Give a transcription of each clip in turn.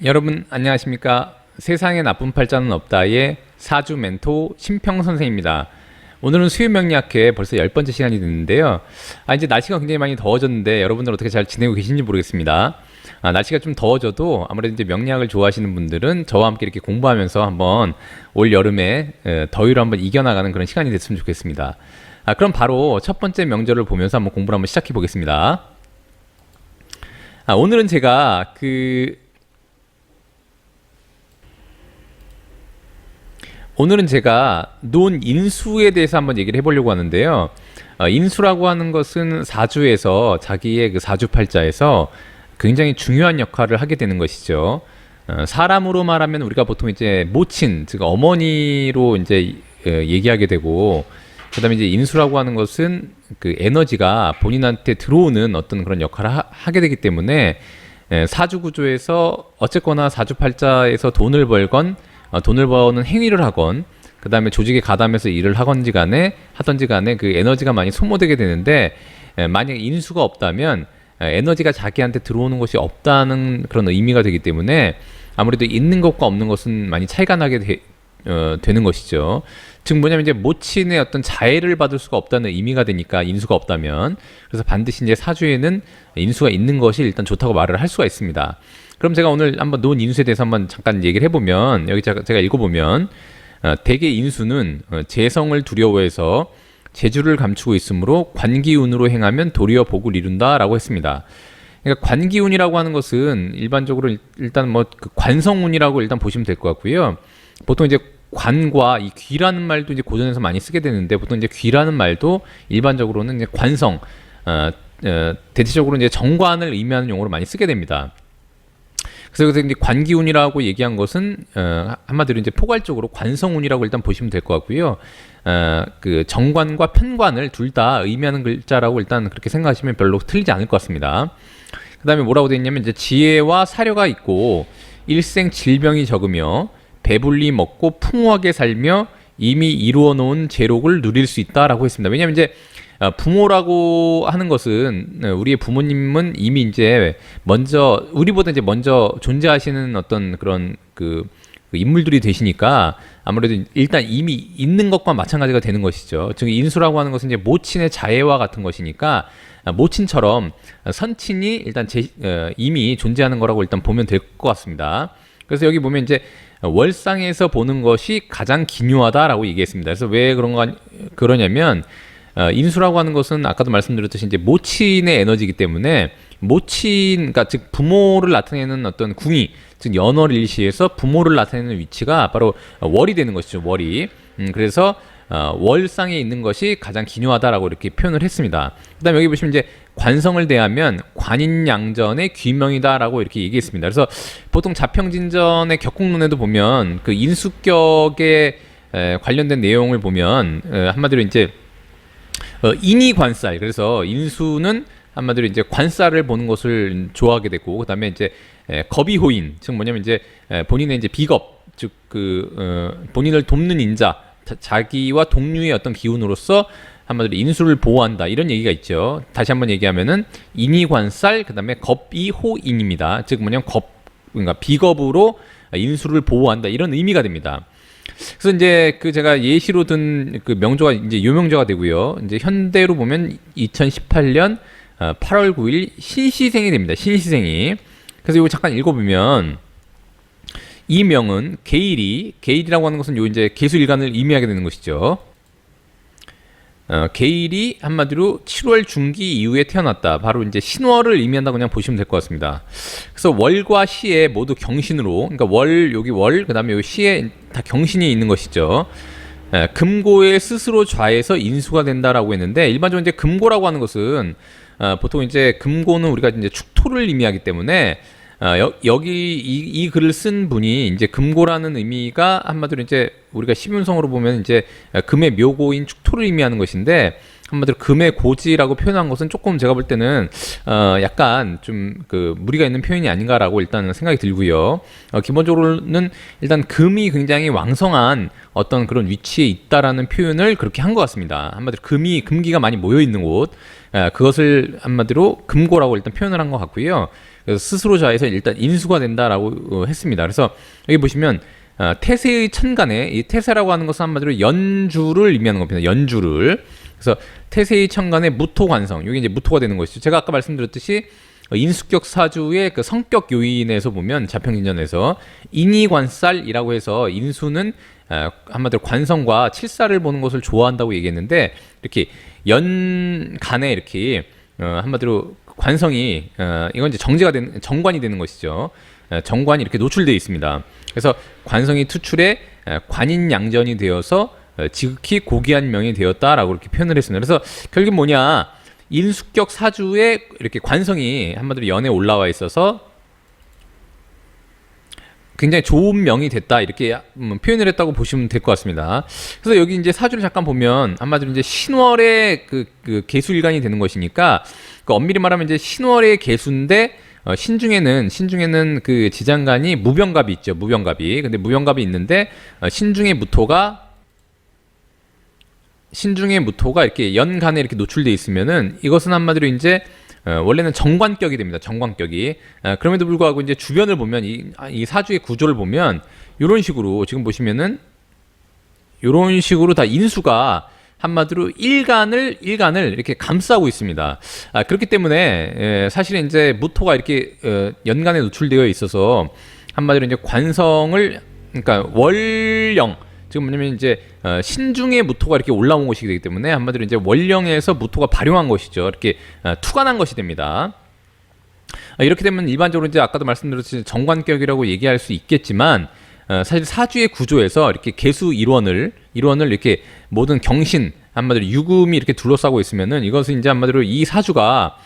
여러분 안녕하십니까? 세상에 나쁜 팔자는 없다의 사주 멘토 심평 선생입니다. 오늘은 수요 명리학회 벌써 10번째 시간이 됐는데요. 이제 날씨가 굉장히 많이 더워졌는데 여러분들 어떻게 잘 지내고 계신지 모르겠습니다. 날씨가 좀 더워져도 아무래도 이제 명리학을 좋아하시는 분들은 저와 함께 이렇게 공부하면서 한번 올 여름에 더위를 한번 이겨나가는 그런 시간이 됐으면 좋겠습니다. 그럼 바로 첫 번째 명절을 보면서 한번 공부를 한번 시작해 보겠습니다. 오늘은 제가 논인수에 대해서 한번 얘기를 해보려고 하는데요. 인수라고 하는 것은 사주에서 자기의 그 사주팔자에서 굉장히 중요한 역할을 하게 되는 것이죠. 사람으로 말하면 우리가 보통 이제 모친, 즉 어머니로 이제 얘기하게 되고, 그다음에 이제 인수라고 하는 것은 그 에너지가 본인한테 들어오는 어떤 그런 역할을 하게 되기 때문에 사주 구조에서 어쨌거나 사주팔자에서 돈을 벌건 돈을 버는 행위를 하건 그 다음에 조직에 가담해서 일을 하던지 간에 그 에너지가 많이 소모되게 되는데, 만약에 인수가 없다면 에너지가 자기한테 들어오는 것이 없다는 그런 의미가 되기 때문에 아무래도 있는 것과 없는 것은 많이 차이가 나게 되는 것이죠. 즉 뭐냐면 이제 모친의 어떤 자해를 받을 수가 없다는 의미가 되니까, 인수가 없다면. 그래서 반드시 이제 사주에는 인수가 있는 것이 일단 좋다고 말을 할 수가 있습니다. 그럼 제가 오늘 한번 논인수에 대해서 한번 잠깐 얘기를 해보면, 여기 제가 읽어보면 대개 인수는 재성을 두려워해서 재주를 감추고 있으므로 관기운으로 행하면 도리어 복을 이룬다라고 했습니다. 그러니까 관기운이라고 하는 것은 일반적으로 일단 그 관성운이라고 일단 보시면 될 것 같고요. 보통 이제 관과 이 귀라는 말도 이제 고전에서 많이 쓰게 되는데, 보통 이제 귀라는 말도 일반적으로는 이제 관성, 대체적으로 이제 정관을 의미하는 용어로 많이 쓰게 됩니다. 그래서 이제 관기운이라고 얘기한 것은 한마디로 이제 포괄적으로 관성운이라고 일단 보시면 될 것 같고요. 그 정관과 편관을 둘 다 의미하는 글자라고 일단 그렇게 생각하시면 별로 틀리지 않을 것 같습니다. 그다음에 뭐라고 되어 있냐면 이제 지혜와 사려가 있고 일생 질병이 적으며 배불리 먹고 풍부하게 살며 이미 이루어 놓은 재록을 누릴 수 있다라고 했습니다. 왜냐하면 이제 부모라고 하는 것은, 우리의 부모님은 이미 이제 우리보다 이제 먼저 존재하시는 어떤 그런 그 인물들이 되시니까 아무래도 일단 이미 있는 것과 마찬가지가 되는 것이죠. 즉 인수라고 하는 것은 이제 모친의 자해와 같은 것이니까 모친처럼 선친이 일단 이미 존재하는 거라고 일단 보면 될 것 같습니다. 그래서 여기 보면 이제 월상에서 보는 것이 가장 기묘하다라고 얘기했습니다. 그래서 왜 그러냐면 인수라고 하는 것은 아까도 말씀드렸듯이 이제 모친의 에너지이기 때문에, 그러니까 즉 부모를 나타내는 어떤 궁이, 즉 연월일시에서 부모를 나타내는 위치가 바로 월이 되는 것이죠. 월이. 그래서 월상에 있는 것이 가장 기묘하다라고 이렇게 표현을 했습니다. 그다음에 여기 보시면 이제 관성을 대하면 관인양전의 귀명이다라고 이렇게 얘기했습니다. 그래서 보통 자평진전의 격국론에도 보면 그 인수격에 관련된 내용을 보면 한마디로 이제 인이관살, 그래서 인수는 한마디로 이제 관살을 보는 것을 좋아하게 되고, 그다음에 이제 겁이호인, 즉 뭐냐면 이제 본인의 이제 비겁, 즉 본인을 돕는 인자, 자기와 동료의 어떤 기운으로서 한마디로 인수를 보호한다, 이런 얘기가 있죠. 다시 한번 얘기하면은 인이관살, 그다음에 겁이호인입니다. 즉 뭐냐면 그러니까 비겁으로 인수를 보호한다, 이런 의미가 됩니다. 그래서 이제 제가 예시로 든 그 명조가 이제 요명조가 되고요. 이제 현대로 보면 2018년 8월 9일 신시생이 됩니다. 신시생이. 그래서 이거 잠깐 읽어보면, 이 명은 계일이라고 하는 것은 요 이제 계수일간을 의미하게 되는 것이죠. 계일이 한마디로 7월 중기 이후에 태어났다. 바로 이제 신월을 의미한다고 그냥 보시면 될 것 같습니다. 그래서 월과 시에 모두 경신으로, 그러니까 여기 월, 그 다음에 여기 시에 다 경신이 있는 것이죠. 금고에 스스로 좌해서 인수가 된다라고 했는데, 일반적으로 이제 금고라고 하는 것은 보통 이제 금고는 우리가 이제 축토를 의미하기 때문에 여기 이 글을 쓴 분이 이제 금고라는 의미가 한마디로 이제 우리가 십윤성으로 보면 이제 금의 묘고인 축토를 의미하는 것인데, 한마디로 금의 고지라고 표현한 것은 조금 제가 볼 때는 약간 좀 무리가 있는 표현이 아닌가라고 일단은 생각이 들고요. 기본적으로는 일단 금이 굉장히 왕성한 어떤 그런 위치에 있다라는 표현을 그렇게 한 것 같습니다. 한마디로 금기가 많이 모여 있는 곳, 그것을 한마디로 금고라고 일단 표현을 한 것 같고요. 그래서 스스로 자해서 일단 인수가 된다라고 했습니다. 그래서 여기 보시면 태세의 천간에 이 태세라고 하는 것은 한마디로 연주를 의미하는 겁니다. 연주를. 그래서 태세의 천간에 무토관성, 이게 이제 무토가 되는 것이죠. 제가 아까 말씀드렸듯이 인수격 사주의 그 성격 요인에서 보면 자평진전에서 인이관살이라고 해서 인수는 한마디로 관성과 칠사를 보는 것을 좋아한다고 얘기했는데, 이렇게 연간에 이렇게 한마디로 관성이 이건 이제 정제가 되는 정관이 되는 것이죠. 정관이 이렇게 노출되어 있습니다. 그래서 관성이 투출해 관인양전이 되어서 지극히 고귀한 명이 되었다라고 이렇게 표현을 했습니다. 그래서 결국 뭐냐, 인수격 사주에 이렇게 관성이 한마디로 연에 올라와 있어서 굉장히 좋은 명이 됐다, 이렇게 표현을 했다고 보시면 될 것 같습니다. 그래서 여기 이제 사주를 잠깐 보면 한마디로 이제 신월의 그 계수일간이 되는 것이니까, 그 엄밀히 말하면 이제 신월의 계수인데 신중에는 그 지장간이 무병갑이 있죠. 무병갑이. 근데 무병갑이 있는데 신중의 무토가 이렇게 연간에 이렇게 노출돼 있으면은 이것은 한마디로 이제 원래는 정관격이 됩니다. 정관격이. 그럼에도 불구하고 이제 주변을 보면 이 사주의 구조를 보면 이런 식으로 지금 보시면은 이런 식으로 다 인수가 한마디로 일간을 이렇게 감싸고 있습니다. 그렇기 때문에 사실은 이제 무토가 이렇게 연간에 노출되어 있어서 한마디로 이제 관성을, 그러니까 월령, 지금 뭐냐면 이제 신중의 무토가 이렇게 올라온 것이기 되기 때문에 한마디로 이제 월령에서 무토가 발용한 것이죠. 이렇게 투관한 것이 됩니다. 이렇게 되면 일반적으로 이제 아까도 말씀드렸듯이 정관격이라고 얘기할 수 있겠지만, 사실 사주의 구조에서 이렇게 계수 일원을 이렇게 모든 경신, 한마디로 유금이 이렇게 둘러싸고 있으면은 이것은 이제 한마디로 이 사주가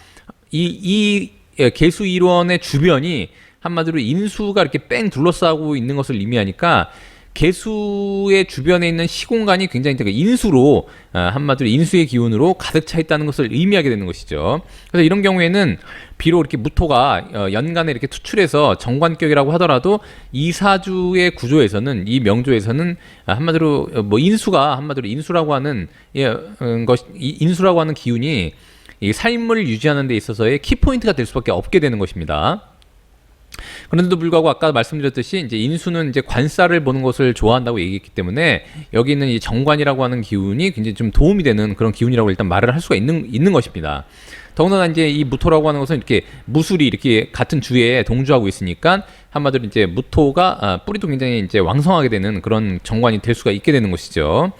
이 계수 일원의 주변이 한마디로 인수가 이렇게 뺑 둘러싸고 있는 것을 의미하니까, 계수의 주변에 있는 시공간이 굉장히 인수로, 한마디로 인수의 기운으로 가득 차 있다는 것을 의미하게 되는 것이죠. 그래서 이런 경우에는 비록 이렇게 무토가 연간에 이렇게 투출해서 정관격이라고 하더라도 이 사주의 구조에서는, 이 명조에서는 한마디로 뭐 한마디로 인수라고 하는 인수라고 하는 기운이 이 삶을 유지하는 데 있어서의 키포인트가 될 수밖에 없게 되는 것입니다. 그런데도 불구하고 아까 말씀드렸듯이 이제 인수는 이제 관사를 보는 것을 좋아한다고 얘기했기 때문에 여기 있는 이 정관이라고 하는 기운이 굉장히 좀 도움이 되는 그런 기운이라고 일단 말을 할 수가 있는 것입니다. 더군다나 이제 이 무토라고 하는 것은 이렇게 무술이 이렇게 같은 주에 동주하고 있으니까 한마디로 이제 무토가 뿌리도 굉장히 이제 왕성하게 되는 그런 정관이 될 수가 있게 되는 것이죠.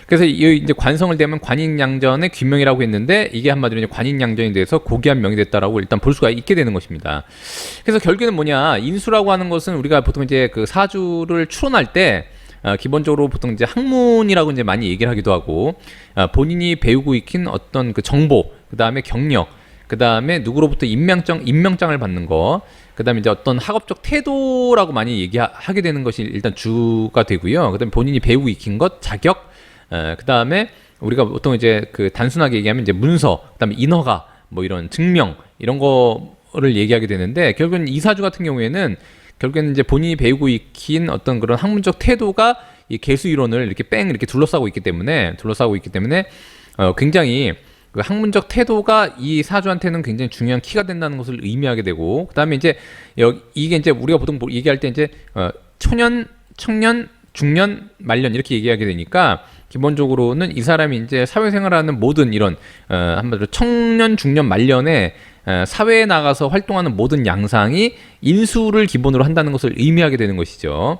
그래서 이제 관성을 대면 관인양전의 귀명이라고 했는데, 이게 한마디로 이제 관인양전이 돼서 고귀한 명이 됐다라고 일단 볼 수가 있게 되는 것입니다. 그래서 결국에는 뭐냐, 인수라고 하는 것은 우리가 보통 이제 그 사주를 추론할 때 기본적으로 보통 이제 학문이라고 이제 많이 얘기를 하기도 하고, 본인이 배우고 익힌 어떤 그 정보, 그 다음에 경력, 그 다음에 누구로부터 임명장을 받는 거, 그 다음에 이제 어떤 학업적 태도라고 많이 얘기하게 되는 것이 일단 주가 되고요. 그 다음에 본인이 배우고 익힌 것, 자격, 그 다음에 우리가 보통 이제 그 단순하게 얘기하면 이제 문서, 그 다음에 인허가, 뭐 이런 증명, 이런 거를 얘기하게 되는데, 결국은 이 사주 같은 경우에는 결국에는 이제 본인이 배우고 익힌 어떤 그런 학문적 태도가 이 계수 이론을 이렇게 이렇게 둘러싸고 있기 때문에 굉장히 그 학문적 태도가 이 사주한테는 굉장히 중요한 키가 된다는 것을 의미하게 되고, 그다음에 이제 이게 이제 우리가 보통 얘기할 때 이제 초년, 청년, 중년, 말년 이렇게 얘기하게 되니까, 기본적으로는 이 사람이 이제 사회생활하는 모든 이런 한마디로 청년, 중년, 말년에 사회에 나가서 활동하는 모든 양상이 인수를 기본으로 한다는 것을 의미하게 되는 것이죠.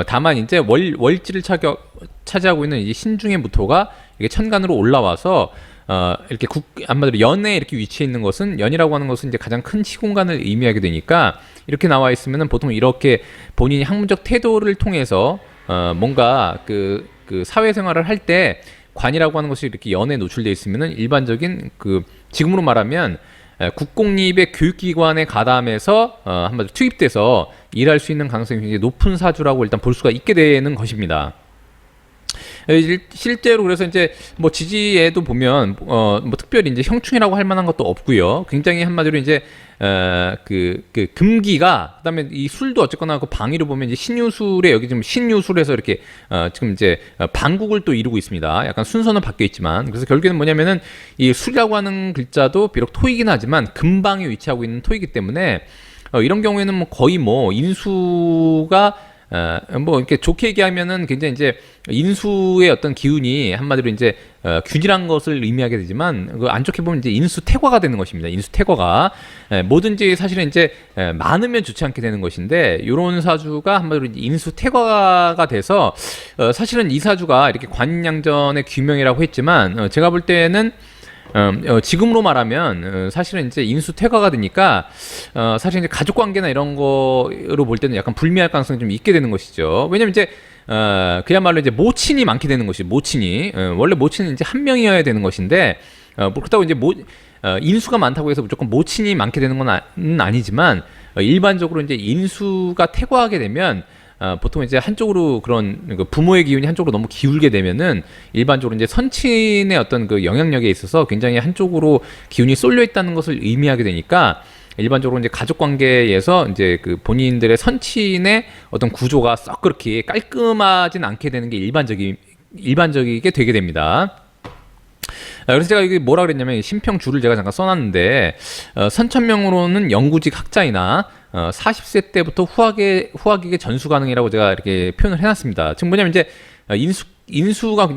다만 이제 월지를 차지하고 있는 이 신중의 무토가 이게 천간으로 올라와서 이렇게 한마디로 연에 이렇게 위치해 있는 것은, 연이라고 하는 것은 이제 가장 큰 시공간을 의미하게 되니까, 이렇게 나와 있으면은 보통 이렇게 본인이 학문적 태도를 통해서 뭔가 그 사회생활을 할 때 관이라고 하는 것이 이렇게 연에 노출되어 있으면은 일반적인 지금으로 말하면 국공립의 교육기관에 가담해서 한마디로 투입돼서 일할 수 있는 가능성이 굉장히 높은 사주라고 일단 볼 수가 있게 되는 것입니다. 실제로 그래서 이제 뭐 지지에도 보면 뭐 특별히 이제 형충이라고 할 만한 것도 없고요. 굉장히 한마디로 이제 그 금기가 그다음에 이 술도 어쨌거나 그 방위로 보면 이제 신유술에 여기 지금 신유술에서 이렇게 지금 이제 방국을 또 이루고 있습니다. 약간 순서는 바뀌어 있지만 그래서 결국에는 뭐냐면은 이 술이라고 하는 글자도 비록 토이긴 하지만 금방에 위치하고 있는 토이기 때문에 이런 경우에는 뭐 거의 뭐 인수가 뭐 이렇게 좋게 얘기하면은 굉장히 이제 인수의 어떤 기운이 한마디로 이제 균일한 것을 의미하게 되지만 그 안 좋게 보면 이제 인수 태과가 되는 것입니다. 인수 태과가 뭐든지 사실은 이제 많으면 좋지 않게 되는 것인데 이런 사주가 한마디로 이제 인수 태과가 돼서 사실은 이 사주가 이렇게 관양전의 귀명이라고 했지만 제가 볼 때는 지금으로 말하면 사실은 이제 인수 퇴과가 되니까 사실 이제 가족 관계나 이런 거로 볼 때는 약간 불미할 가능성이 좀 있게 되는 것이죠. 왜냐면 이제 그야말로 이제 모친이 많게 되는 것이 모친이 원래 모친은 이제 한 명이어야 되는 것인데 뭐 그렇다고 이제 인수가 많다고 해서 무조건 모친이 많게 되는 건 아니지만 일반적으로 이제 인수가 퇴과하게 되면 보통 이제 한쪽으로 그런 부모의 기운이 한쪽으로 너무 기울게 되면은 일반적으로 이제 선친의 어떤 그 영향력에 있어서 굉장히 한쪽으로 기운이 쏠려 있다는 것을 의미하게 되니까 일반적으로 이제 가족 관계에서 이제 그 본인들의 선친의 어떤 구조가 썩 그렇게 깔끔하진 않게 되는 게 일반적이게 되게 됩니다. 그래서 제가 이게 뭐라 그랬냐면 신평주를 제가 잠깐 써놨는데 선천명으로는 영구직 학자이나 40세 때부터 후학에게 전수 가능이라고 제가 이렇게 표현을 해놨습니다. 지금 뭐냐면 이제 인수가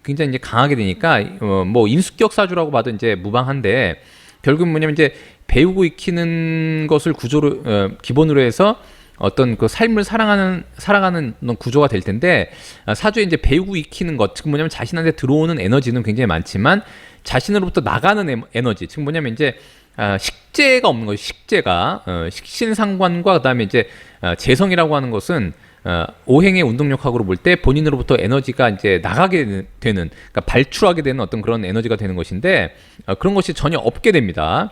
굉장히 이제 강하게 되니까 뭐 인수격 사주라고 봐도 이제 무방한데 결국 뭐냐면 이제 배우고 익히는 것을 구조로 기본으로 해서 어떤 그 삶을 살아가는 구조가 될 텐데 사주에 이제 배우고 익히는 것, 즉 뭐냐면 자신한테 들어오는 에너지는 굉장히 많지만 자신으로부터 나가는 에너지, 즉 뭐냐면 이제 식재가 없는 거죠. 식재가 식신상관과 그다음에 이제 재성이라고 하는 것은 오행의 운동력학으로 볼 때 본인으로부터 에너지가 이제 나가게 되는, 그러니까 발출하게 되는 어떤 그런 에너지가 되는 것인데 그런 것이 전혀 없게 됩니다.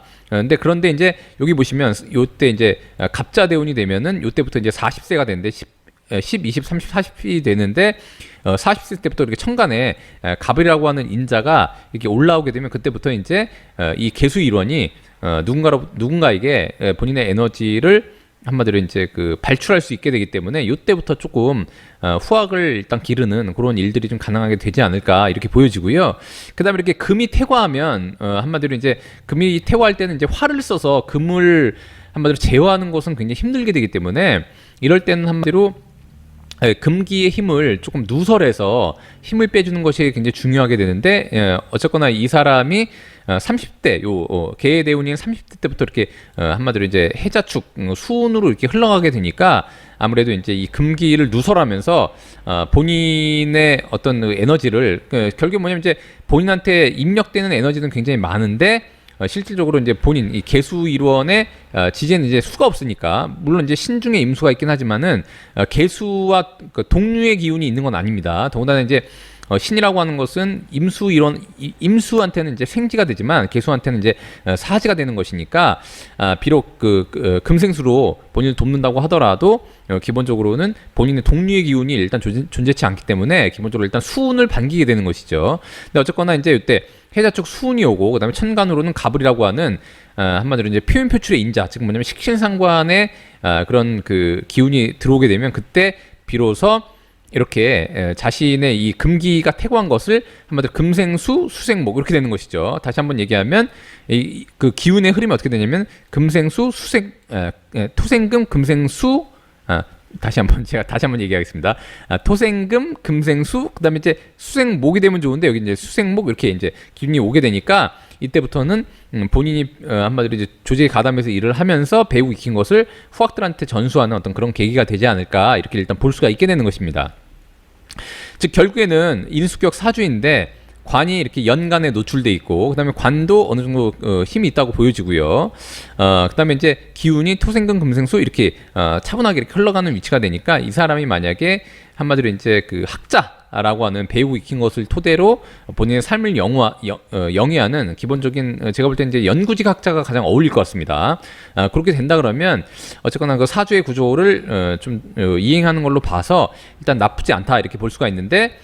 그런데 이제 여기 보시면 요때 이제 갑자대운이 되면은 요때부터 이제 40세가 되는데 10, 20, 30, 40이 되는데 40세 때부터 이렇게 천간에 갑이라고 하는 인자가 이렇게 올라오게 되면 그때부터 이제 이 개수 일원이 누군가에게 본인의 에너지를 한마디로 이제 그 발출할 수 있게 되기 때문에 이때부터 조금 후학을 일단 기르는 그런 일들이 좀 가능하게 되지 않을까 이렇게 보여지고요. 그다음에 이렇게 금이 퇴과하면 한마디로 이제 금이 퇴과할 때는 이제 화를 써서 금을 한마디로 제어하는 것은 굉장히 힘들게 되기 때문에 이럴 때는 한마디로 금기의 힘을 조금 누설해서 힘을 빼주는 것이 굉장히 중요하게 되는데 어쨌거나 이 사람이 30대 개의 대운이 30대 때부터 이렇게 한마디로 이제 해자축 수운으로 이렇게 흘러가게 되니까 아무래도 이제 이 금기를 누설하면서 본인의 어떤 에너지를 결국 뭐냐면 이제 본인한테 입력되는 에너지는 굉장히 많은데 실질적으로 이제 본인 이 개수 일원의 지지에는 이제 수가 없으니까 물론 이제 신중에 임수가 있긴 하지만은 개수와 그 동류의 기운이 있는 건 아닙니다. 더군다나 이제 신이라고 하는 것은 임수한테는 이제 생지가 되지만 개수한테는 이제 사지가 되는 것이니까 비록 금생수로 본인을 돕는다고 하더라도 기본적으로는 본인의 동류의 기운이 일단 존재치 않기 때문에 기본적으로 일단 수운을 반기게 되는 것이죠. 근데 어쨌거나 이제 이때 해자축 수운이 오고 그다음에 천간으로는 가불이라고 하는 한마디로 이제 표현 표출의 인자, 즉 뭐냐면 식신상관의 그런 그 기운이 들어오게 되면 그때 비로소 이렇게 자신의 이 금기가 퇴고한 것을 한마디로 금생수 수생목 이렇게 되는 것이죠. 다시 한번 얘기하면 그 기운의 흐름이 어떻게 되냐면 금생수 토생금 금생수 제가 다시 한번 얘기하겠습니다. 토생금 금생수 그다음에 이제 수생목이 되면 좋은데 여기 이제 수생목 이렇게 이제 기운이 오게 되니까 이때부터는 본인이 한마디로 이제 조직에 가담해서 일을 하면서 배우고 익힌 것을 후학들한테 전수하는 어떤 그런 계기가 되지 않을까 이렇게 일단 볼 수가 있게 되는 것입니다. 즉 결국에는 인수격 사주인데 관이 이렇게 연간에 노출돼 있고 그다음에 관도 어느 정도 힘이 있다고 보여지고요. 그다음에 이제 기운이 토생금 금생수 이렇게 차분하게 이렇게 흘러가는 위치가 되니까 이 사람이 만약에 한마디로 이제 그 학자라고 하는 배우고 익힌 것을 토대로 본인의 삶을 영위하는 기본적인 제가 볼 때 이제 연구직 학자가 가장 어울릴 것 같습니다. 그렇게 된다 그러면 어쨌거나 그 사주의 구조를 좀 이행하는 걸로 봐서 일단 나쁘지 않다 이렇게 볼 수가 있는데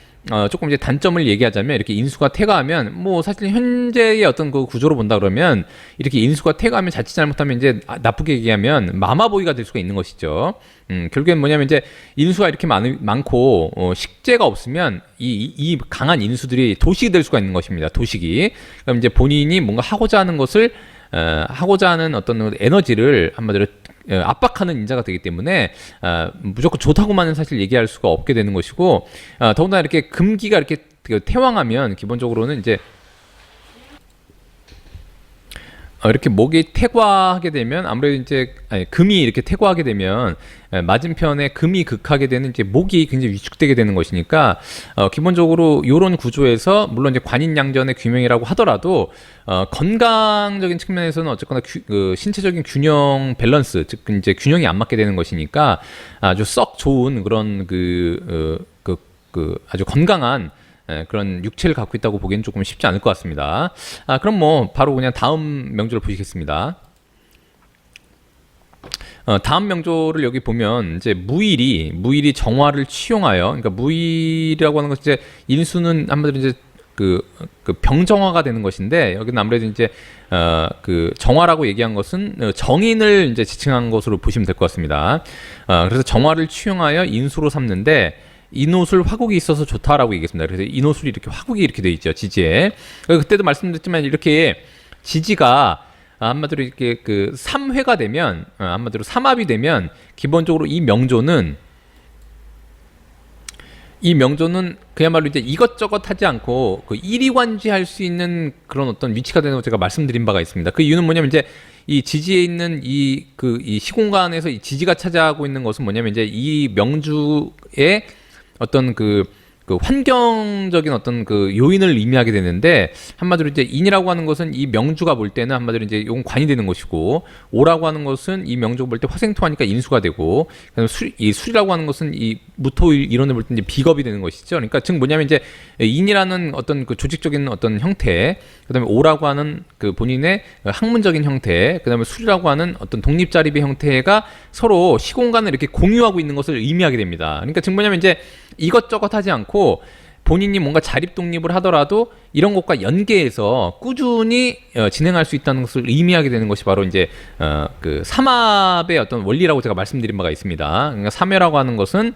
조금 이제 단점을 얘기하자면 이렇게 인수가 퇴가하면 뭐 사실 현재의 어떤 그 구조로 본다 그러면 이렇게 인수가 퇴가하면 자칫 잘못하면 이제 나쁘게 얘기하면 마마보이가 될 수가 있는 것이죠. 결국엔 뭐냐면 이제 인수가 이렇게 많고 식재가 없으면 이 강한 인수들이 도식이 될 수가 있는 것입니다. 도식이. 그럼 이제 본인이 뭔가 하고자 하는 것을 하고자 하는 어떤 에너지를 한마디로 압박하는 인자가 되기 때문에 무조건 좋다고만은 사실 얘기할 수가 없게 되는 것이고, 더군다나 이렇게 금기가 이렇게 태왕하면 기본적으로는 이제 이렇게 목이 퇴과하게 되면 아무래도 이제 금이 이렇게 퇴과하게 되면 맞은편에 금이 극하게 되는 이제 목이 굉장히 위축되게 되는 것이니까 기본적으로 이런 구조에서 물론 이제 관인양전의 규명이라고 하더라도 건강적인 측면에서는 어쨌거나 그 신체적인 균형 밸런스 즉 이제 균형이 안 맞게 되는 것이니까 아주 썩 좋은 그런 아주 건강한 그런 육체를 갖고 있다고 보기엔 조금 쉽지 않을 것 같습니다. 그럼 뭐 바로 그냥 다음 명조를 보시겠습니다. 다음 명조를 여기 보면 이제 무일이 정화를 취용하여, 그러니까 무일이라고 하는 것은 이제 인수는 한마디로 이제 그 병정화가 되는 것인데, 여기는 아무래도 이제 그 정화라고 얘기한 것은 정인을 이제 지칭한 것으로 보시면 될 것 같습니다. 그래서 정화를 취용하여 인수로 삼는데 인옷을 화국이 있어서 좋다라고 얘기했습니다. 그래서 인옷을 이렇게 화국이 이렇게 돼 있죠, 지지에. 그때도 말씀드렸지만 이렇게 지지가 한마디로 이렇게 그 3회가 되면 한마디로 삼합이 되면 기본적으로 이 명조는 그야말로 이제 이것저것 하지 않고 그 일이관지할 수 있는 그런 어떤 위치가 되는 거 제가 말씀드린 바가 있습니다. 그 이유는 뭐냐면 이제 이 지지에 있는 이 시공간에서 이 지지가 차지하고 있는 것은 뭐냐면 이제 이 명주의 어떤 그 환경적인 어떤 그 요인을 의미하게 되는데, 한마디로 이제 인이라고 하는 것은 이 명주가 볼 때는 한마디로 이제 이건 관이 되는 것이고, 오라고 하는 것은 이 명주가 볼 때 화생토하니까 인수가 되고, 이 술이라고 하는 것은 이 무토 이론을 볼 때 이제 비겁이 되는 것이죠. 그러니까 즉 뭐냐면 이제 인이라는 어떤 그 조직적인 어떤 형태, 그다음에 오라고 하는 그 본인의 학문적인 형태, 그다음에 술이라고 하는 어떤 독립자립의 형태가 서로 시공간을 이렇게 공유하고 있는 것을 의미하게 됩니다. 그러니까 즉 뭐냐면 이제 이것저것 하지 않고 본인이 뭔가 자립 독립을 하더라도 이런 것과 연계해서 꾸준히 진행할 수 있다는 것을 의미하게 되는 것이 바로 이제 그 삼합의 어떤 원리라고 제가 말씀드린 바가 있습니다. 그러니까 삼회라고 하는 것은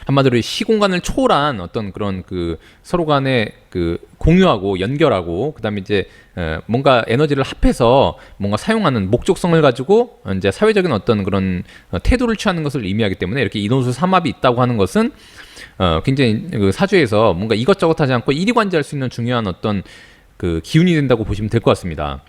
한마디로 시공간을 초월한 어떤 그런 그 서로 간에 그 공유하고 연결하고, 그다음에 이제 뭔가 에너지를 합해서 뭔가 사용하는 목적성을 가지고 이제 사회적인 어떤 그런 태도를 취하는 것을 의미하기 때문에 이렇게 인호수 삼합이 있다고 하는 것은 굉장히 그 사주에서 뭔가 이것저것 하지 않고 일이관지할 수 있는 중요한 어떤 그 기운이 된다고 보시면 될 것 같습니다.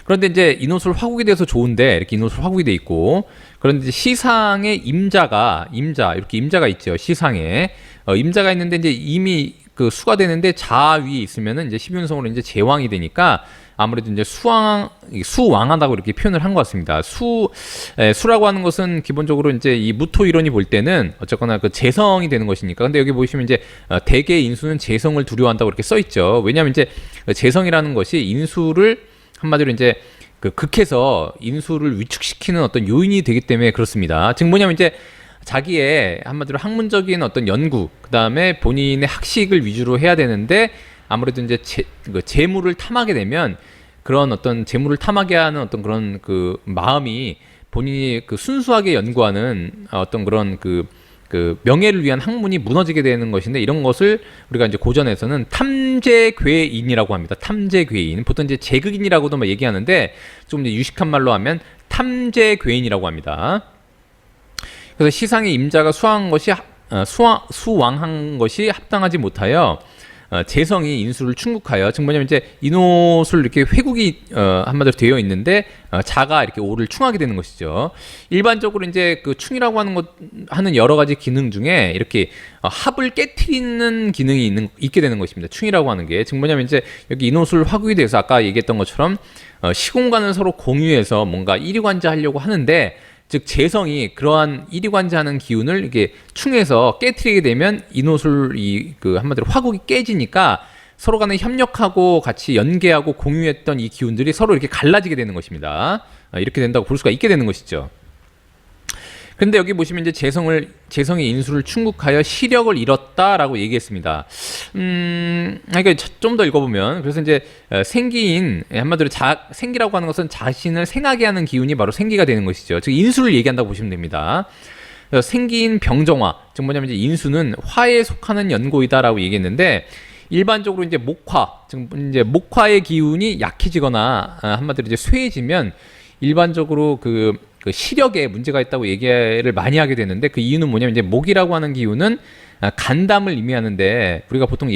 그런데 이제 인호술 화국이 돼서 좋은데 이렇게 인호술 화국이 돼 있고, 그런데 시상에 이렇게 임자가 있죠. 시상에 임자가 있는데 이제 이미 그 수가 되는데 자 위에 있으면은 이제 십윤성으로 이제 제왕이 되니까 아무래도 이제 수왕하다고 이렇게 표현을 한 것 같습니다. 수라고 하는 것은 기본적으로 이제 이 무토 이론이 볼 때는 어쨌거나 그 재성이 되는 것이니까. 근데 여기 보시면 이제 대개 인수는 재성을 두려워한다고 이렇게 써 있죠. 왜냐하면 이제 재성이라는 것이 인수를 한마디로 이제 그 극해서 인수를 위축시키는 어떤 요인이 되기 때문에 그렇습니다. 즉 뭐냐면 이제 자기의 한마디로 학문적인 어떤 연구, 그 다음에 본인의 학식을 위주로 해야 되는데 아무래도 이제 재물을 탐하게 되면 그런 어떤 재물을 탐하게 하는 어떤 그런 그 마음이 본인이 그 순수하게 연구하는 어떤 그런 그 명예를 위한 학문이 무너지게 되는 것인데, 이런 것을 우리가 이제 고전에서는 탐재괴인이라고 합니다. 탐재괴인. 보통 이제 재극인이라고도 막 얘기하는데 좀 이제 유식한 말로 하면 탐재괴인이라고 합니다. 그래서 시상의 임자가 수왕한 것이 합당하지 못하여 재성이 인수를 충국하여, 즉 뭐냐면 이제 인옷을 이렇게 회국이 한마디로 되어 있는데 자가 이렇게 오를 충하게 되는 것이죠. 일반적으로 이제 그 충이라고 하는 여러 가지 기능 중에 이렇게 합을 깨트리는 기능이 있게 되는 것입니다. 충이라고 하는 게, 즉 뭐냐면 이제 여기 인옷을 화국이 돼서 아까 얘기했던 것처럼 시공간을 서로 공유해서 뭔가 일이관지하려고 하는데, 즉 재성이 그러한 일이관지하는 기운을 이렇게 충해서 깨트리게 되면 인옷을 한마디로 화국이 깨지니까 서로 간에 협력하고 같이 연계하고 공유했던 이 기운들이 서로 이렇게 갈라지게 되는 것입니다. 이렇게 된다고 볼 수가 있게 되는 것이죠. 근데 여기 보시면 이제 재성이 인수를 충국하여 시력을 잃었다라고 얘기했습니다. 그러니까 좀 더 읽어보면, 그래서 이제 생기인, 한마디로 생기라고 하는 것은 자신을 생하게 하는 기운이 바로 생기가 되는 것이죠. 즉 인수를 얘기한다고 보시면 됩니다. 그래서 생기인 병정화, 즉 뭐냐면 이제 인수는 화에 속하는 연고이다라고 얘기했는데, 일반적으로 이제 목화, 즉 이제 목화의 기운이 약해지거나 한마디로 이제 쇠해지면 일반적으로 그 시력에 문제가 있다고 얘기를 많이 하게 되는데, 그 이유는 뭐냐면 이제 목이라고 하는 기운은 간담을 의미하는데, 우리가 보통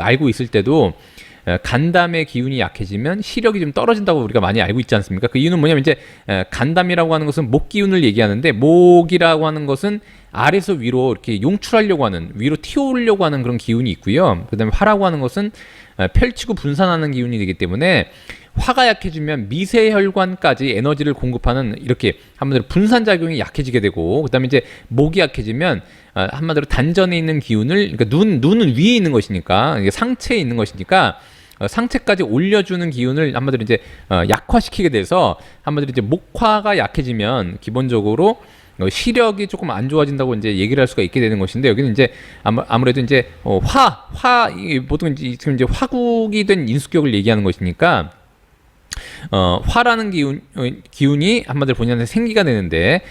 알고 있을 때도 간담의 기운이 약해지면 시력이 좀 떨어진다고 우리가 많이 알고 있지 않습니까? 그 이유는 뭐냐면 이제 간담이라고 하는 것은 목 기운을 얘기하는데, 목이라고 하는 것은 아래서 위로 이렇게 용출하려고 하는, 위로 튀어오르려고 하는 그런 기운이 있고요. 그 다음에 화라고 하는 것은 펼치고 분산하는 기운이 되기 때문에, 화가 약해지면 미세혈관까지 에너지를 공급하는, 이렇게 한마디로 분산작용이 약해지게 되고, 그 다음에 이제 목이 약해지면 한마디로 단전에 있는 기운을, 그러니까 눈은 위에 있는 것이니까, 상체에 있는 것이니까 상체까지 올려주는 기운을 한마디로 이제 약화시키게 돼서, 한마디로 이제 목화가 약해지면 기본적으로 시력이 조금 안 좋아진다고 이제 얘기를 할 수가 있게 되는 것인데, 여기는 이제 아무래도 이제 보통 지금 이제 화국이 된 인수격을 얘기하는 것이니까, 화라는 기운이 한마디로 본인한테 생기가 되는데,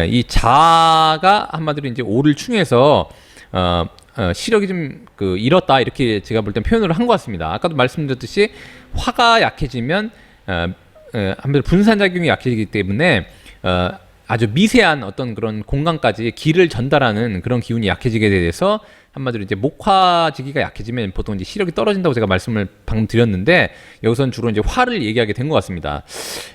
이 자가 한마디로 이제 오를 충해서 시력이 좀 잃었다, 이렇게 제가 볼 땐 표현을 한 것 같습니다. 아까도 말씀드렸듯이 화가 약해지면 한마디로 분산작용이 약해지기 때문에 아주 미세한 어떤 그런 공간까지 기를 전달하는 그런 기운이 약해지게 돼서, 한마디로 이제 목화지기가 약해지면 보통 이제 시력이 떨어진다고 제가 말씀을 방금 드렸는데, 여기서는 주로 이제 화를 얘기하게 된 것 같습니다.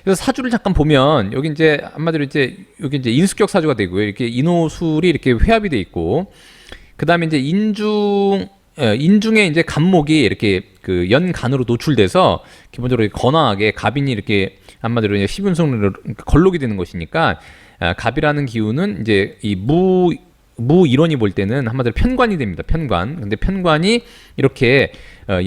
그래서 사주를 잠깐 보면, 여기 이제 한마디로 이제 여기 이제 인수격 사주가 되고요. 이렇게 인호술이 이렇게 회합이 돼 있고, 그 다음에 이제 인중에 이제 간목이 이렇게 그 연간으로 노출돼서 기본적으로 건강하게 갑인이 이렇게 한마디로 이제 시분성으로 걸록이 되는 것이니까, 갑이라는 기운은 이제 이 무일원이 볼 때는 한마디로 편관이 됩니다. 편관. 근데 편관이 이렇게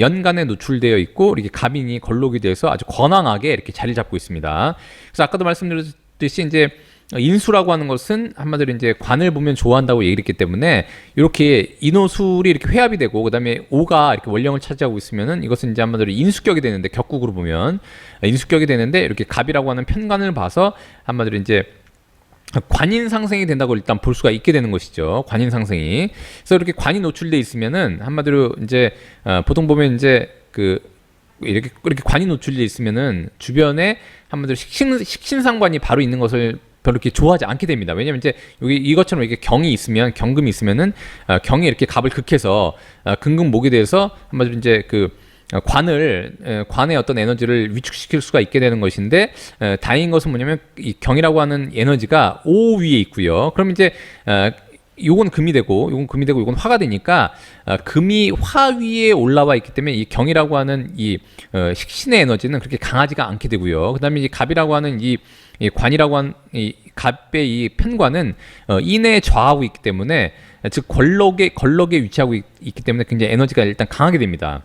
연간에 노출되어 있고, 이렇게 갑인이 걸록이 돼서 아주 건강하게 이렇게 자리 잡고 있습니다. 그래서 아까도 말씀드렸듯이 이제 인수라고 하는 것은 한마디로 이제 관을 보면 좋아한다고 얘기를 했기 때문에, 이렇게 인호술이 이렇게 회합이 되고, 그 다음에 오가 이렇게 원령을 차지하고 있으면은 이것은 이제 한마디로 인수격이 되는데, 격국으로 보면 인수격이 되는데, 이렇게 갑이라고 하는 편관을 봐서 한마디로 이제 관인 상생이 된다고 일단 볼 수가 있게 되는 것이죠. 관인 상생이. 그래서 이렇게 관이 노출돼 있으면은 한마디로 이제 보통 보면 이제 이렇게 관이 노출돼 있으면은 주변에 한마디로 식신상관이 바로 있는 것을 별로 이렇게 좋아하지 않게 됩니다. 왜냐면 이제 여기 이것처럼 이렇게 경이 있으면, 경금이 있으면은 경이 이렇게 갑을 극해서 금금목이 돼서 한마디로 이제 관의 어떤 에너지를 위축시킬 수가 있게 되는 것인데, 다행인 것은 뭐냐면 이 경이라고 하는 에너지가 오 위에 있고요. 그럼 이제 요건 금이 되고, 요건 화가 되니까, 금이 화 위에 올라와 있기 때문에 이 경이라고 하는 이 식신의 에너지는 그렇게 강하지가 않게 되고요. 그 다음에 이 갑이라고 하는 이 관이라고 하는 이 갑의 이 편관은 인에 좌하고 있기 때문에, 즉 걸럭에 위치하고 있기 때문에 굉장히 에너지가 일단 강하게 됩니다.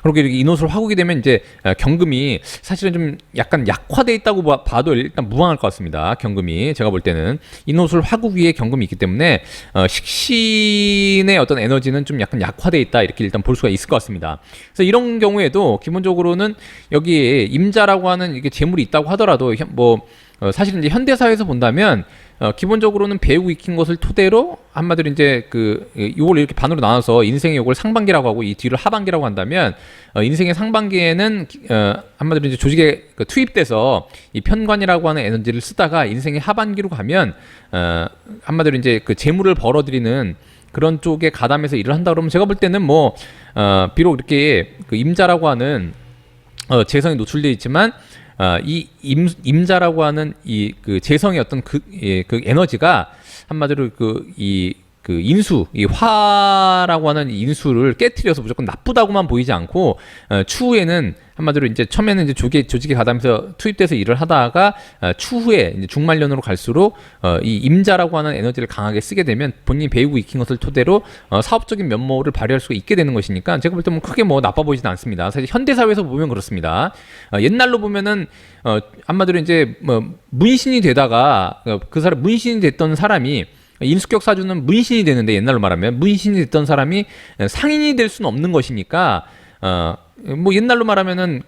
그렇게 이렇게 인호술 화국이 되면 이제 경금이 사실은 좀 약간 약화돼 있다고 봐도 일단 무방할 것 같습니다. 경금이, 제가 볼 때는 인호술 화국 위에 경금이 있기 때문에 식신의 어떤 에너지는 좀 약간 약화돼 있다, 이렇게 일단 볼 수가 있을 것 같습니다. 그래서 이런 경우에도 기본적으로는 여기에 임자라고 하는 이게 재물이 있다고 하더라도 사실은 이제 현대사회에서 본다면 기본적으로는 배우고 익힌 것을 토대로 한마디로 이제 요걸 이렇게 반으로 나눠서 인생의 요걸 상반기라고 하고 이 뒤를 하반기라고 한다면, 인생의 상반기에는 한마디로 이제 조직에 투입돼서 이 편관이라고 하는 에너지를 쓰다가, 인생의 하반기로 가면 한마디로 이제 재물을 벌어들이는 그런 쪽에 가담해서 일을 한다 그러면, 제가 볼 때는 비록 이렇게 임자라고 하는 재성이 노출되어 있지만, 이 임자라고 하는 이 재성의 어떤 그 에너지가 한마디로 이 그 인수, 이 화라고 하는 인수를 깨트려서 무조건 나쁘다고만 보이지 않고 추후에는 한마디로 이제 처음에는 이제 조직에 가담해서 투입돼서 일을 하다가 추후에 이제 중말년으로 갈수록 이 임자라고 하는 에너지를 강하게 쓰게 되면 본인이 배우고 익힌 것을 토대로 사업적인 면모를 발휘할 수가 있게 되는 것이니까 제가 볼 때 뭐 크게 뭐 나빠 보이지는 않습니다. 사실 현대 사회에서 보면 그렇습니다. 옛날로 보면은 한마디로 이제 뭐 문신이 되다가 그 사람 문신이 됐던 사람이 인수격 사주는 문신이 되는데 옛날로 말하면 문신이 됐던 사람이 상인이 될 수는 없는 것이니까 뭐 옛날로 말하면은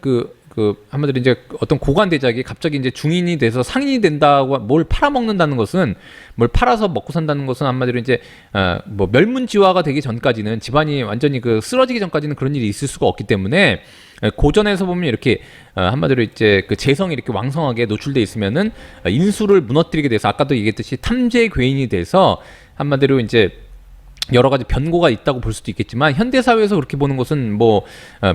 한마디로 이제 어떤 고관 대작이 갑자기 이제 중인이 돼서 상인이 된다고 뭘 팔아먹는다는 것은 뭘 팔아서 먹고 산다는 것은 한마디로 이제 뭐 멸문지화가 되기 전까지는 집안이 완전히 쓰러지기 전까지는 그런 일이 있을 수가 없기 때문에 고전에서 보면 이렇게 한마디로 이제 그 재성이 이렇게 왕성하게 노출돼 있으면은 인수를 무너뜨리게 돼서 아까도 얘기했듯이 탐재의 괴인이 돼서 한마디로 이제 여러 가지 변고가 있다고 볼 수도 있겠지만 현대 사회에서 그렇게 보는 것은 뭐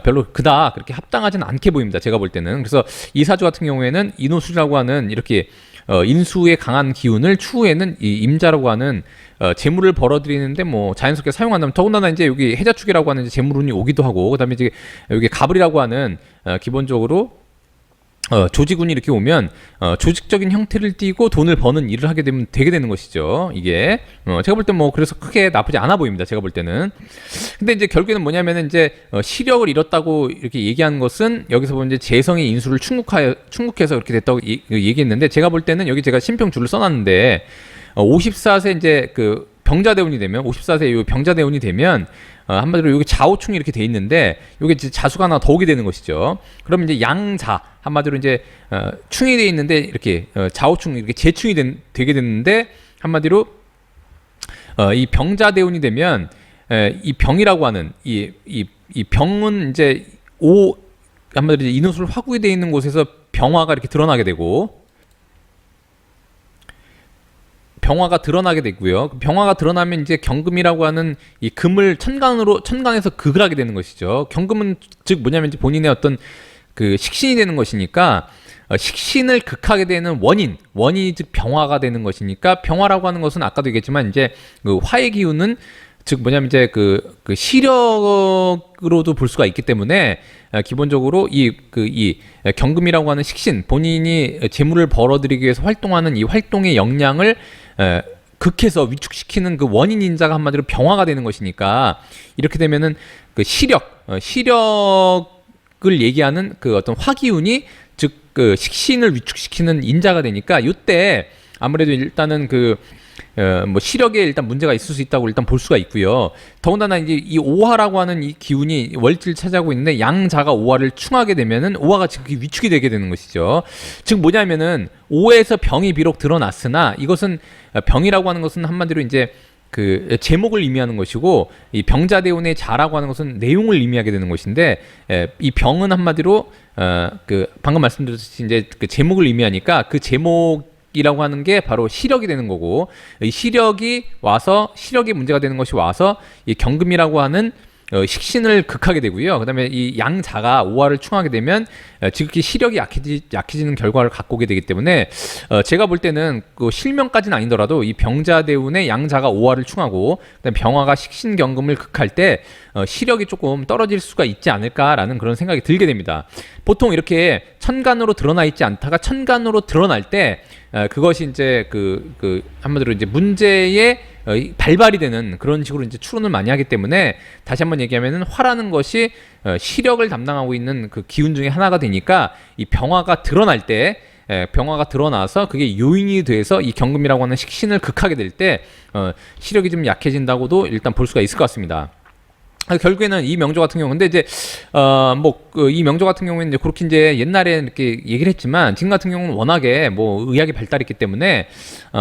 별로 그닥 그렇게 합당하지는 않게 보입니다. 제가 볼 때는. 그래서 이 사주 같은 경우에는 인호술이라고 하는 이렇게 인수의 강한 기운을 추후에는 이 임자라고 하는 재물을 벌어들이는데 뭐 자연스럽게 사용한다면 더군다나 이제 여기 해자축이라고 하는 이제 재물운이 오기도 하고 그다음에 이제 여기 가불이라고 하는 기본적으로 조직운이 이렇게 오면 조직적인 형태를 띠고 돈을 버는 일을 하게 되게 되는 것이죠. 이게 제가 볼 때 뭐 그래서 크게 나쁘지 않아 보입니다. 제가 볼 때는. 근데 이제 결국에는 뭐냐면은 이제 시력을 잃었다고 이렇게 얘기한 것은 여기서 보면 이제 재성의 인수를 충국해서 그렇게 됐다고 얘기했는데 제가 볼 때는 여기 제가 신평줄을 써놨는데 54세 이제 그 병자대운이 되면 54세 요 병자대운이 되면 한마디로 여기 좌우충이 이렇게 돼 있는데 여기 이제 자수가 하나 더 오게 되는 것이죠. 그러면 이제 양자 한마디로 이제 충이 돼 있는데 이렇게 좌우충 이렇게 재충이 되게 됐는데 한마디로 이 병자대운이 되면 이 병이라고 하는 이 병은 이제 한마디로 인후술 화구에 돼 있는 곳에서 병화가 이렇게 드러나게 되고. 병화가 드러나게 되고요. 병화가 드러나면 이제 경금이라고 하는 이 금을 천간에서 극을 하게 되는 것이죠. 경금은 즉 뭐냐면 이제 본인의 어떤 그 식신이 되는 것이니까 식신을 극하게 되는 원인이 즉 병화가 되는 것이니까 병화라고 하는 것은 아까도 얘기했지만 이제 그 화의 기운은 즉 뭐냐면 이제 그 시력으로도 볼 수가 있기 때문에 기본적으로 이 경금이라고 하는 식신 본인이 재물을 벌어들이기 위해서 활동하는 이 활동의 역량을 극해서 위축시키는 그 원인 인자가 한마디로 병화가 되는 것이니까 이렇게 되면은 그 시력을 얘기하는 그 어떤 화기운이 즉 그 식신을 위축시키는 인자가 되니까 이때 아무래도 일단은 뭐 시력에 일단 문제가 있을 수 있다고 일단 볼 수가 있고요. 더군다나 이제 이 오화라고 하는 이 기운이 월지를 차지하고 있는데 양자가 오화를 충하게 되면은 오화가 즉 위축이 되게 되는 것이죠. 즉 뭐냐면은 오에서 병이 비록 드러났으나 이것은 병이라고 하는 것은 한마디로 이제 그 제목을 의미하는 것이고 이 병자대운의 자라고 하는 것은 내용을 의미하게 되는 것인데 이 병은 한마디로 그 방금 말씀드렸듯이 이제 그 제목을 의미하니까 그 제목이라고 하는 게 바로 시력이 되는 거고 이 시력이 와서 시력이 문제가 되는 것이 와서 이 경금이라고 하는 식신을 극하게 되고요. 그다음에 이 양자가 오화를 충하게 되면 지극히 시력이 약해지는 결과를 갖고 오게 되기 때문에 제가 볼 때는 그 실명까지는 아니더라도 이 병자대운의 양자가 오화를 충하고 그다음에 병화가 식신경금을 극할 때 시력이 조금 떨어질 수가 있지 않을까라는 그런 생각이 들게 됩니다. 보통 이렇게 천간으로 드러나 있지 않다가 천간으로 드러날 때 그것이 이제 한마디로 이제 문제의 발발이 되는 그런 식으로 이제 추론을 많이 하기 때문에 다시 한번 얘기하면은 화라는 것이 시력을 담당하고 있는 그 기운 중에 하나가 되니까 이 병화가 드러날 때 병화가 드러나서 그게 요인이 돼서 이 경금이라고 하는 식신을 극하게 될 때 시력이 좀 약해진다고도 일단 볼 수가 있을 것 같습니다. 결국에는 이 명조 같은 경우 근데 이제 이 명조 같은 경우에는 이제 그렇게 이제 옛날에 이렇게 얘기를 했지만 지금 같은 경우는 워낙에 뭐 의학이 발달했기 때문에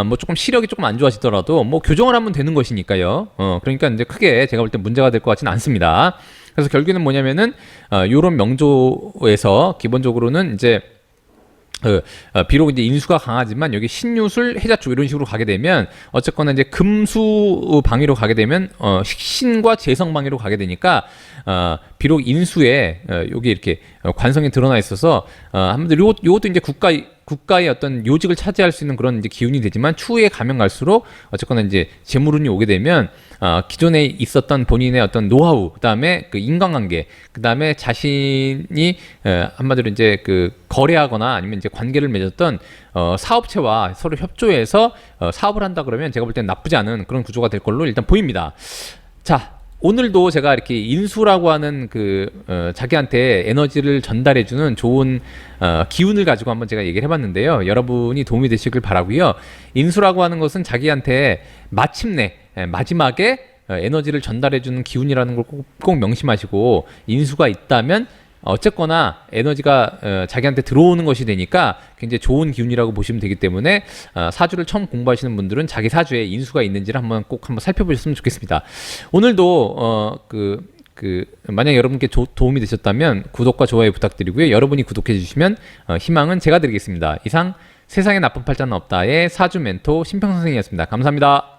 뭐 조금 시력이 조금 안 좋아지더라도 뭐 교정을 하면 되는 것이니까요. 그러니까 이제 크게 제가 볼 때 문제가 될 것 같지는 않습니다. 그래서 결국에는 뭐냐면은 요런 명조에서 기본적으로는 이제 비록 이제 인수가 강하지만 여기 신유술, 해자축 이런 식으로 가게 되면 어쨌거나 이제 금수 방위로 가게 되면 식신과 재성 방위로 가게 되니까 비록 인수에 여기 이렇게 관성이 드러나 있어서 한번들 요것도 이제 국가의 어떤 요직을 차지할 수 있는 그런 이제 기운이 되지만 추후에 가면 갈수록 어쨌거나 이제 재물운이 오게 되면 기존에 있었던 본인의 어떤 노하우, 그다음에 그 인간관계, 그다음에 자신이 한마디로 이제 그 거래하거나 아니면 이제 관계를 맺었던 사업체와 서로 협조해서 사업을 한다 그러면 제가 볼 때는 나쁘지 않은 그런 구조가 될 걸로 일단 보입니다. 자, 오늘도 제가 이렇게 인수라고 하는 자기한테 에너지를 전달해주는 좋은 기운을 가지고 한번 제가 얘기를 해봤는데요. 여러분이 도움이 되시길 바라고요. 인수라고 하는 것은 자기한테 마침내 마지막에 에너지를 전달해주는 기운이라는 걸 꼭 명심하시고, 인수가 있다면 어쨌거나 에너지가 자기한테 들어오는 것이 되니까 굉장히 좋은 기운이라고 보시면 되기 때문에 사주를 처음 공부하시는 분들은 자기 사주에 인수가 있는지를 꼭 한번 살펴보셨으면 좋겠습니다. 오늘도 만약 여러분께 도움이 되셨다면 구독과 좋아요 부탁드리고요. 여러분이 구독해 주시면 희망은 제가 드리겠습니다. 이상 세상에 나쁜 팔자는 없다의 사주 멘토 신평 선생이었습니다. 감사합니다.